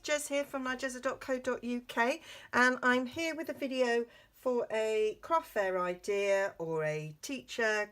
Jez here from nigezza.co.uk, and I'm here with a video for a craft fair idea or a teacher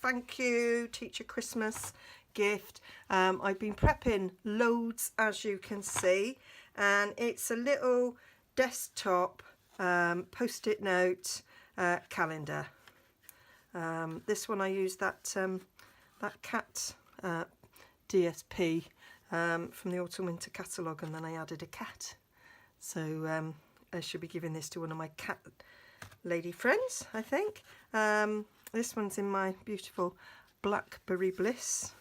thank you, teacher Christmas gift. I've been prepping loads, as you can see, and it's a little desktop post-it note calendar. This one I used that cat DSP from the autumn winter catalogue, and then I added a cat, so I should be giving this to one of my cat lady friends, I think. This one's in my beautiful Blackberry Bliss,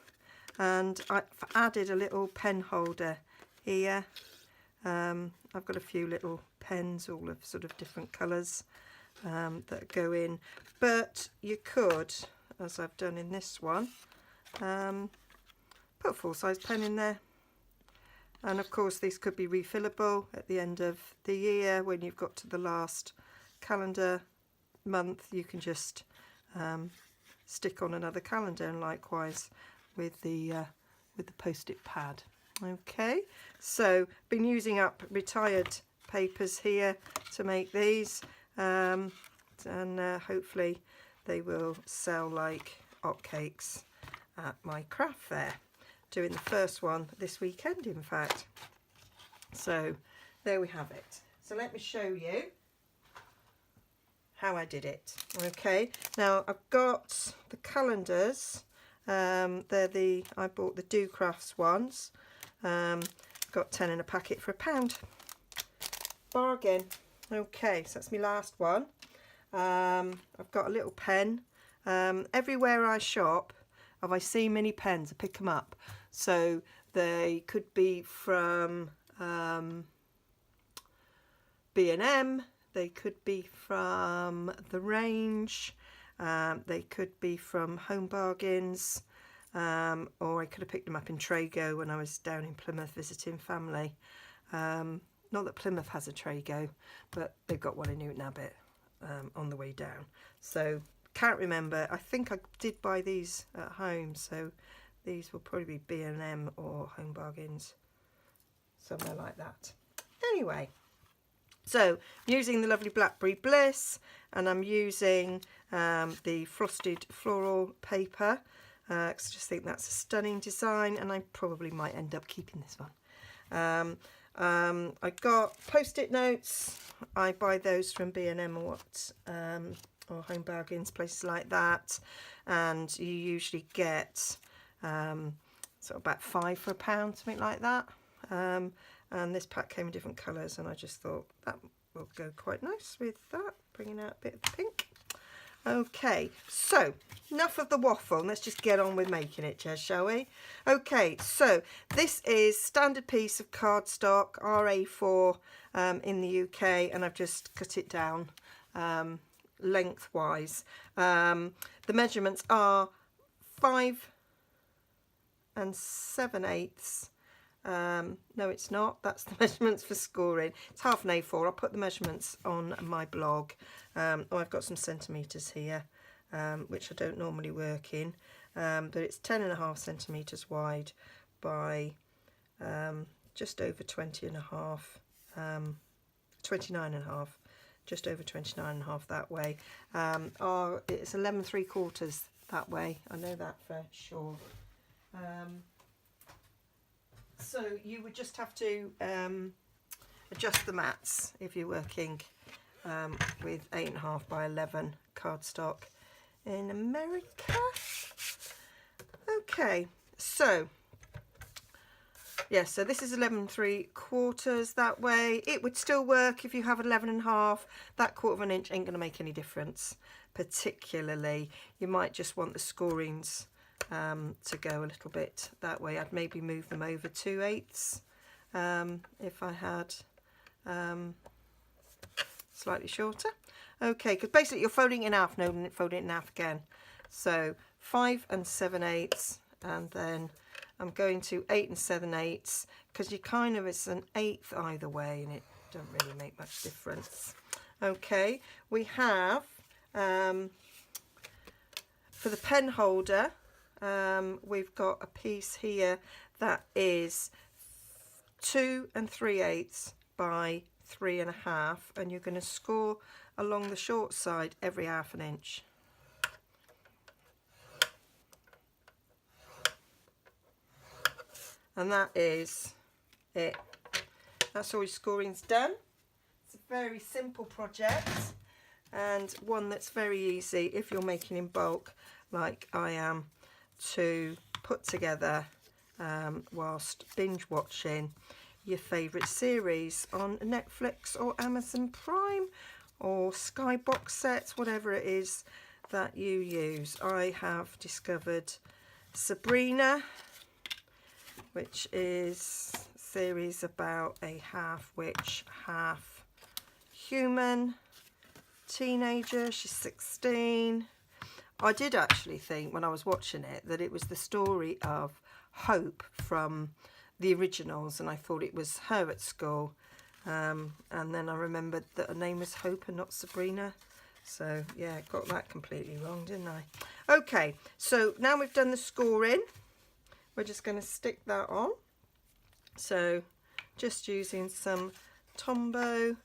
and I've added a little pen holder here. I've got a few little pens, all of sort of different colours that go in, but you could, as I've done in this one, put a full-size pen in there. And of course these could be refillable at the end of the year. When you've got to the last calendar month, you can just stick on another calendar, and likewise with the post-it pad. Okay, so been using up retired papers here to make these, and hopefully they will sell like hotcakes at my craft fair. Doing the first one this weekend, in fact. So there we have it. So let me show you how I did it. Okay, now I've got the calendars. I bought the Do Crafts ones. Got 10 in a packet for £1. Bargain. Okay, so that's my last one. I've got a little pen. Everywhere I shop, if I see mini pens, I pick them up. So they could be from B&M, they could be from The Range, they could be from Home Bargains, or I could have picked them up in Trago when I was down in Plymouth visiting family. Not that Plymouth has a Trago, but they've got one in Newton Abbot on the way down. So can't remember. I think I did buy these at home, so these will probably be B&M or Home Bargains, somewhere like that. Anyway, so I'm using the lovely Blackberry Bliss, and I'm using the frosted floral paper, because I just think that's a stunning design, and I probably might end up keeping this one. I got post-it notes. I buy those from B&M or Home Bargains, places like that, and you usually get sort of about 5 for £1, something like that. And this pack came in different colours, and I just thought that will go quite nice with that, bringing out a bit of the pink. Okay, so enough of the waffle, let's just get on with making it, Jez, shall we? Okay, so this is standard piece of cardstock, RA4 in the UK, and I've just cut it down lengthwise. The measurements are 5 7/8. No, it's not. That's the measurements for scoring. It's half an A4. I'll put the measurements on my blog. I've got some centimetres here, which I don't normally work in, but it's 10.5 centimetres wide by just over 20.5, 29.5. Just over 29.5 that way. It's 11 3/4 that way. I know that for sure. So you would just have to adjust the mats if you're working with 8.5 by 11 cardstock in America. Okay, so yeah, so this is 11 3/4 that way. It would still work if you have 11.5. That 1/4 inch ain't going to make any difference particularly. You might just want the scorings to go a little bit that way. I'd maybe move them over 2/8 if I had slightly shorter. Okay, because basically you're folding it in half, no, and folding it in half again. So 5 7/8, and then I'm going to 8 7/8, because you kind of, it's an 1/8 either way, and it doesn't really make much difference. Okay, we have for the pen holder, we've got a piece here that is 2 3/8 by 3.5, and you're going to score along the short side every 1/2 inch. And that is it. That's all your scoring's done. It's a very simple project and one that's very easy if you're making in bulk like I am to put together whilst binge watching your favourite series on Netflix or Amazon Prime or Sky box sets, whatever it is that you use. I have discovered Sabrina, which is a series about a half witch, half human teenager. She's 16. I did actually think when I was watching it that it was the story of Hope from the originals, and I thought it was her at school, and then I remembered that her name was Hope and not Sabrina. So yeah, got that completely wrong, didn't I? Okay, so now we've done the scoring, we're just going to stick that on. So just using some Tombow.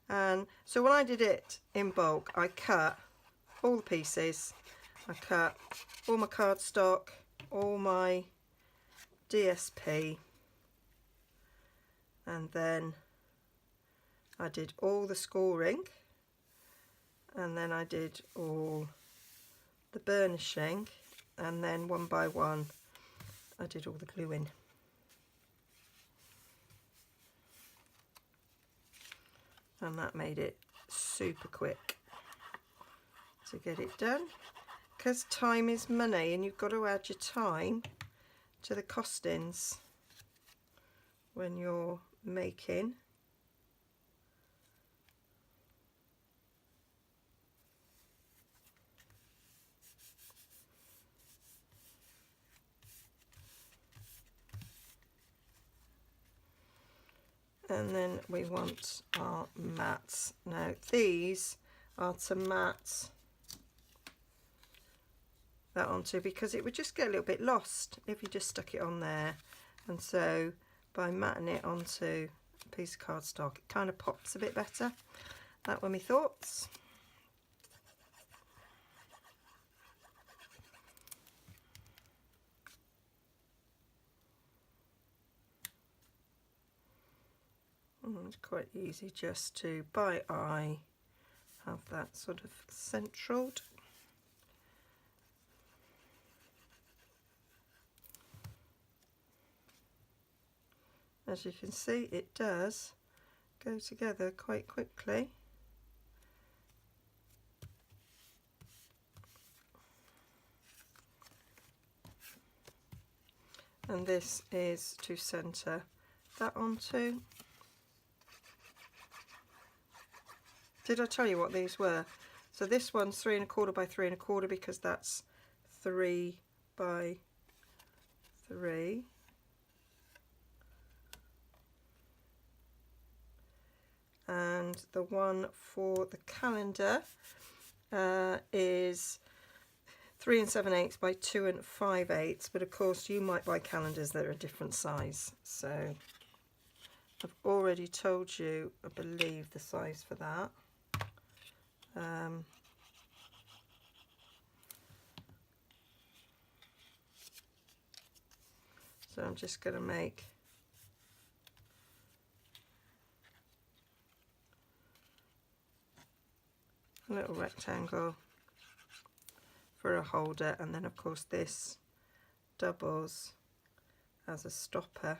And so when I did it in bulk, I cut all the pieces, I cut all my cardstock, all my DSP, and then I did all the scoring, and then I did all the burnishing, and then one by one I did all the gluing. And that made it super quick to get it done, because time is money and you've got to add your time to the costings when you're making. And then we want our mats. Now these are to mat that onto, because it would just get a little bit lost if you just stuck it on there. And so by matting it onto a piece of cardstock, it kind of pops a bit better. That were my thoughts. It's quite easy just to, by eye, have that sort of centraled. As you can see, it does go together quite quickly. And this is to centre that onto. Did I tell you what these were? So this one's 3 1/4 by 3 1/4 because that's 3 by 3. And the one for the calendar is 3 7/8 by 2 5/8. But of course you might buy calendars that are a different size. So I've already told you, I believe, the size for that. So I'm just going to make a little rectangle for a holder, and then of course this doubles as a stopper.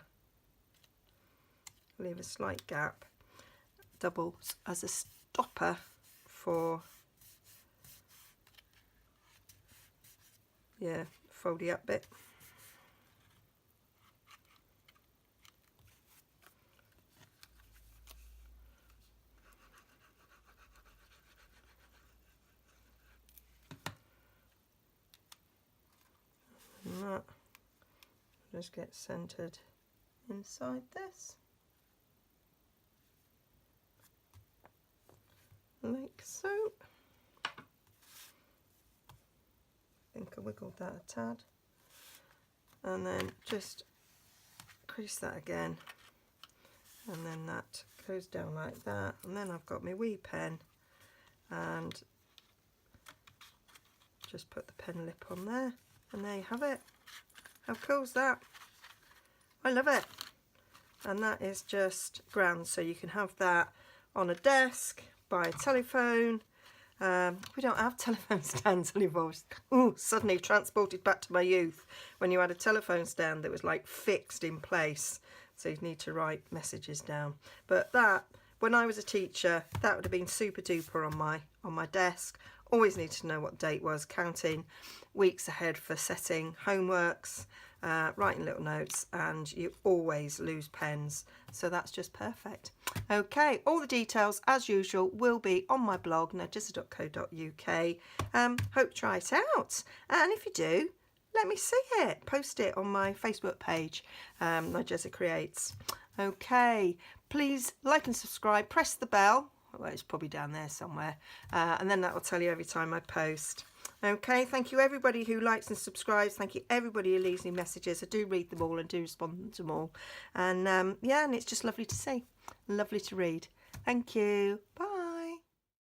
Leave a slight gap, doubles as a stopper for foldy up bit. And that just gets centered inside this, like so. I think I wiggled that a tad, and then just crease that again and then that goes down like that, and then I've got my wee pen and just put the pen lip on there, and there you have it. How cool is that? I love it. And that is just grand, so you can have that on a desk, by a telephone. We don't have telephone stands anymore. Ooh, suddenly transported back to my youth when you had a telephone stand that was like fixed in place, so you'd need to write messages down. But that, when I was a teacher, that would have been super duper on my desk. Always needed to know what the date was, counting weeks ahead for setting homeworks, writing little notes, and you always lose pens, so that's just perfect. Okay, all the details as usual will be on my blog, narjissa.co.uk. Hope to try it out, and if you do, let me see it. Post it on my Facebook page, Narjissa Creates. Okay, please like and subscribe, press the bell. Well, it's probably down there somewhere, and then that will tell you every time I post. Okay, thank you everybody who likes and subscribes. Thank you everybody who leaves me messages. I do read them all and do respond to them all, and yeah, and it's just lovely to see, lovely to read. Thank you. Bye.